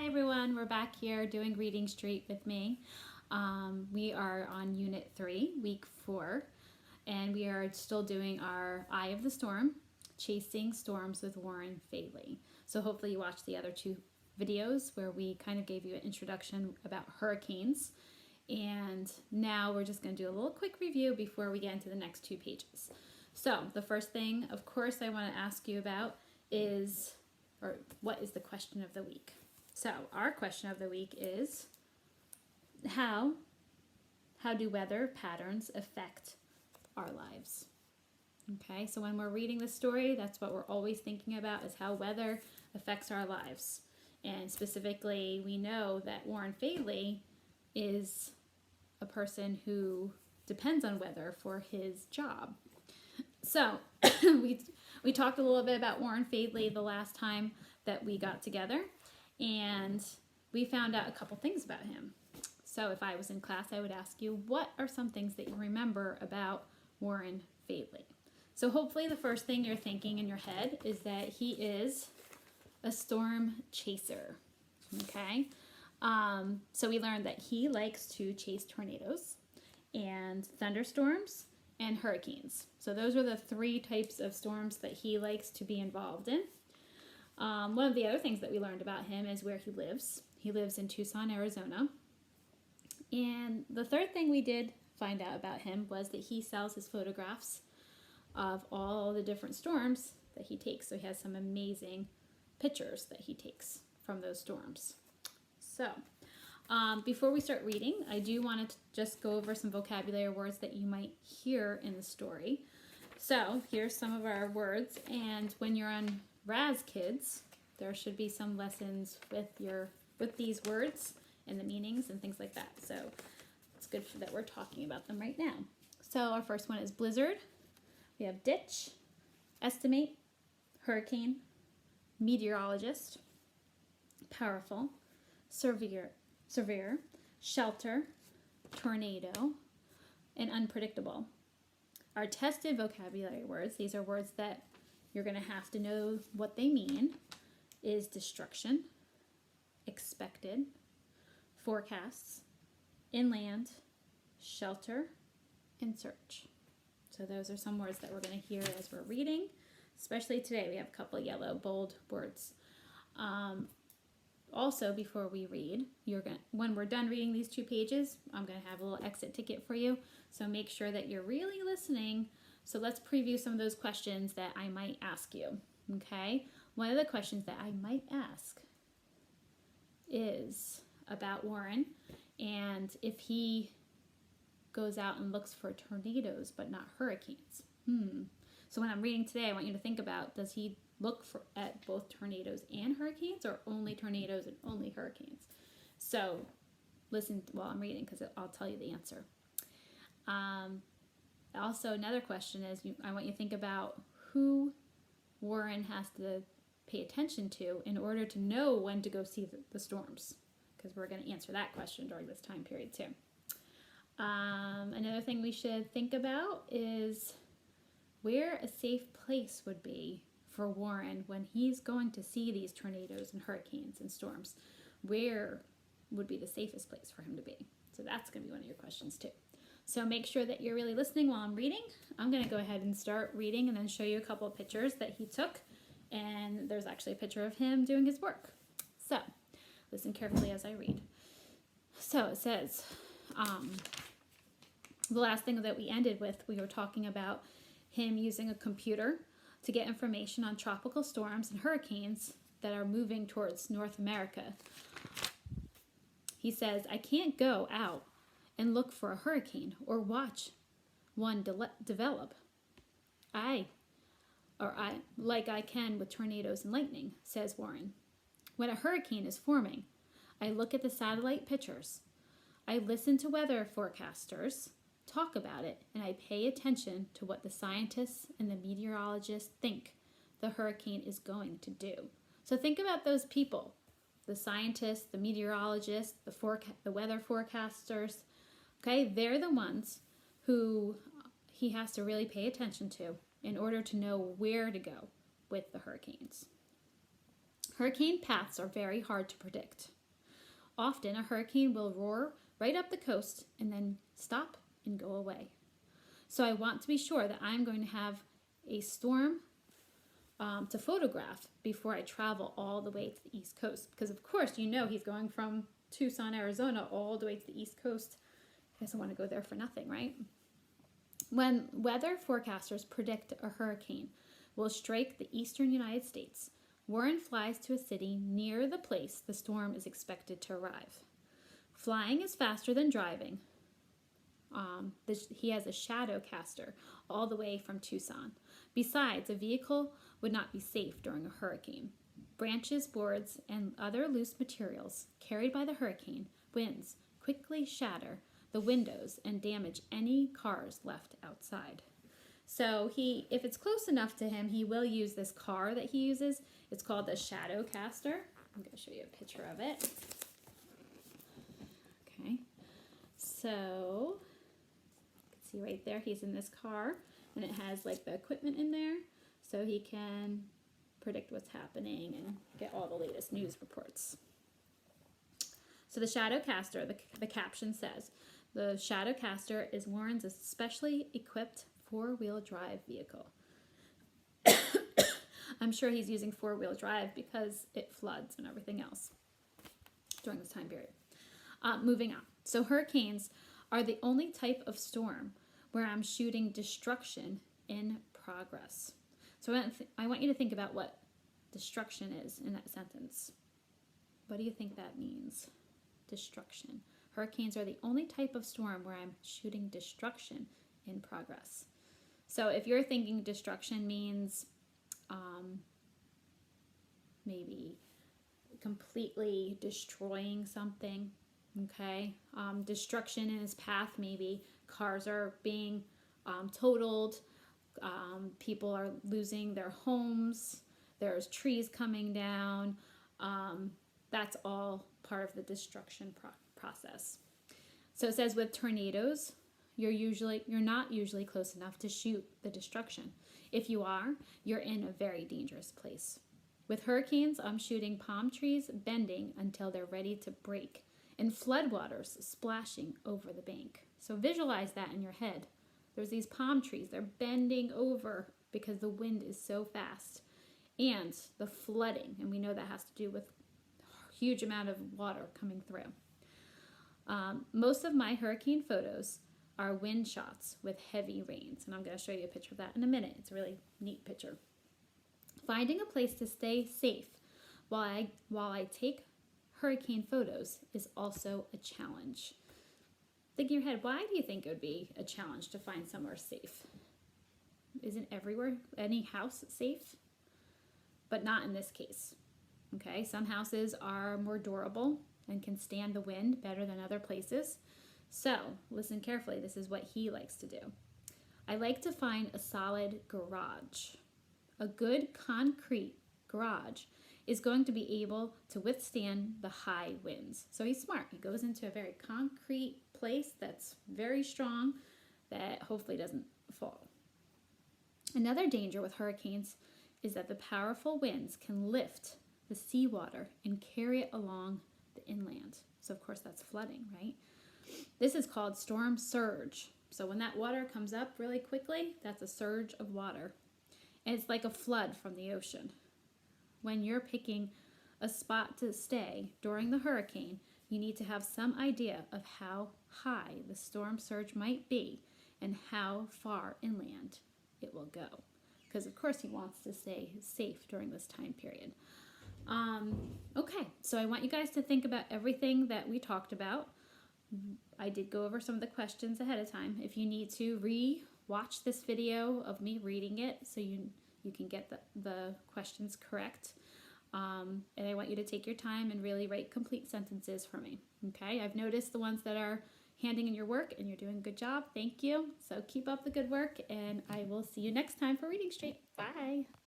everyone, we're back here doing Reading Street with me. We are on Unit 3, Week 4, and we are still doing our Eye of the Storm, Chasing Storms with Warren Failey. So hopefully you watched the other two videos where we kind of gave you an introduction about hurricanes. And now we're just going to do a little quick review before we get into the next two pages. So the first thing, of course, I want to ask you about is, or what is the question of the week? So our question of the week is, how do weather patterns affect our lives? Okay, so when we're reading the story, that's what we're always thinking about, is how weather affects our lives. And specifically, we know that Warren Failey is a person who depends on weather for his job. So we talked a little bit about Warren Failey the last time that we got together, and we found out a couple things about him. So if I was in class, I would ask you, what are some things that you remember about Warren Failey? So hopefully the first thing you're thinking in your head is that he is a storm chaser, okay? So we learned that he likes to chase tornadoes and thunderstorms and hurricanes. So those are the three types of storms that he likes to be involved in. One of the other things that we learned about him is where he lives. He lives in Tucson, Arizona. And the third thing we did find out about him was that he sells his photographs of all the different storms that he takes. So he has some amazing pictures that he takes from those storms. So before we start reading, I do want to just go over some vocabulary words that you might hear in the story. So here's some of our words, and when you're on Raz Kids, there should be some lessons with these words and the meanings and things like that. So it's good that we're talking about them right now. So our first one is blizzard. We have ditch, estimate, hurricane, meteorologist, powerful, severe, shelter, tornado, and unpredictable. Our tested vocabulary words, these are words that you're going to have to know what they mean, is destruction, expected, forecasts, inland, shelter, and search. So those are some words that we're going to hear as we're reading, especially today. We have a couple yellow, bold words. Also, before we read, when we're done reading these two pages, I'm going to have a little exit ticket for you. So make sure that you're really listening. So let's preview some of those questions that I might ask you. Okay? One of the questions that I might ask is about Warren, and if he goes out and looks for tornadoes but not hurricanes. So when I'm reading today, I want you to think about, does he look at both tornadoes and hurricanes, or only tornadoes and only hurricanes? So listen while I'm reading, because I'll tell you the answer. Also, another question is, I want you to think about who Warren has to pay attention to in order to know when to go see the storms, because we're going to answer that question during this time period too. Another thing we should think about is where a safe place would be for Warren when he's going to see these tornadoes and hurricanes and storms. Where would be the safest place for him to be? So that's going to be one of your questions too. So make sure that you're really listening while I'm reading. I'm going to go ahead and start reading and then show you a couple of pictures that he took. And there's actually a picture of him doing his work. So listen carefully as I read. So it says, the last thing that we ended with, we were talking about him using a computer to get information on tropical storms and hurricanes that are moving towards North America. He says, I can't go out and look for a hurricane or watch one develop. Like I can with tornadoes and lightning, says Warren. When a hurricane is forming, I look at the satellite pictures. I listen to weather forecasters talk about it, and I pay attention to what the scientists and the meteorologists think the hurricane is going to do. So think about those people, the scientists, the meteorologists, the weather forecasters. Okay, they're the ones who he has to really pay attention to in order to know where to go with the hurricanes. Hurricane paths are very hard to predict. Often a hurricane will roar right up the coast and then stop and go away. So I want to be sure that I'm going to have a storm to photograph before I travel all the way to the East Coast. Because of course, you know he's going from Tucson, Arizona all the way to the East Coast. He doesn't want to go there for nothing, right? When weather forecasters predict a hurricane will strike the eastern United States, Warren flies to a city near the place the storm is expected to arrive. Flying is faster than driving. He has a shadow caster all the way from Tucson. Besides, a vehicle would not be safe during a hurricane. Branches, boards, and other loose materials carried by the hurricane winds quickly shatter the windows and damage any cars left outside. So if it's close enough to him, he will use this car that he uses. It's called the shadow caster. I'm going to show you a picture of it. Okay, so you can see right there, he's in this car, and it has like the equipment in there, so he can predict what's happening and get all the latest news reports. So the shadow caster, the caption says, the shadow caster is Warren's especially equipped four-wheel drive vehicle. I'm sure he's using four-wheel drive because it floods and everything else during this time period. Moving on. So hurricanes are the only type of storm where I'm shooting destruction in progress. So I want you to think about what destruction is in that sentence. What do you think that means? Destruction. Hurricanes are the only type of storm where I'm shooting destruction in progress. So if you're thinking destruction means maybe completely destroying something, okay? Destruction in his path, maybe cars are being totaled, people are losing their homes, there's trees coming down. That's all part of the destruction process. So it says with tornadoes, you're not usually close enough to shoot the destruction. If you are, you're in a very dangerous place. With hurricanes, I'm shooting palm trees bending until they're ready to break and floodwaters splashing over the bank. So visualize that in your head. There's these palm trees, they're bending over because the wind is so fast. And the flooding, and we know that has to do with a huge amount of water coming through. Most of my hurricane photos are wind shots with heavy rains, and I'm going to show you a picture of that in a minute. It's a really neat picture. Finding a place to stay safe while I take hurricane photos is also a challenge. Think in your head, why do you think it would be a challenge to find somewhere safe? Isn't any house safe? But not in this case. Okay, some houses are more durable and can stand the wind better than other places. So, listen carefully, this is what he likes to do. I like to find a solid garage. A good concrete garage is going to be able to withstand the high winds. So he's smart. He goes into a very concrete place that's very strong that hopefully doesn't fall. Another danger with hurricanes is that the powerful winds can lift the seawater and carry it along the inland. So of course that's flooding, right? This is called storm surge. So when that water comes up really quickly, that's a surge of water. And it's like a flood from the ocean. When you're picking a spot to stay during the hurricane, you need to have some idea of how high the storm surge might be and how far inland it will go. Because of course he wants to stay safe during this time period. Okay, so I want you guys to think about everything that we talked about. I did go over some of the questions ahead of time. If you need to re-watch this video of me reading it so you can get the questions correct. And I want you to take your time and really write complete sentences for me. Okay, I've noticed the ones that are handing in your work and you're doing a good job. Thank you. So keep up the good work and I will see you next time for Reading Street. Bye.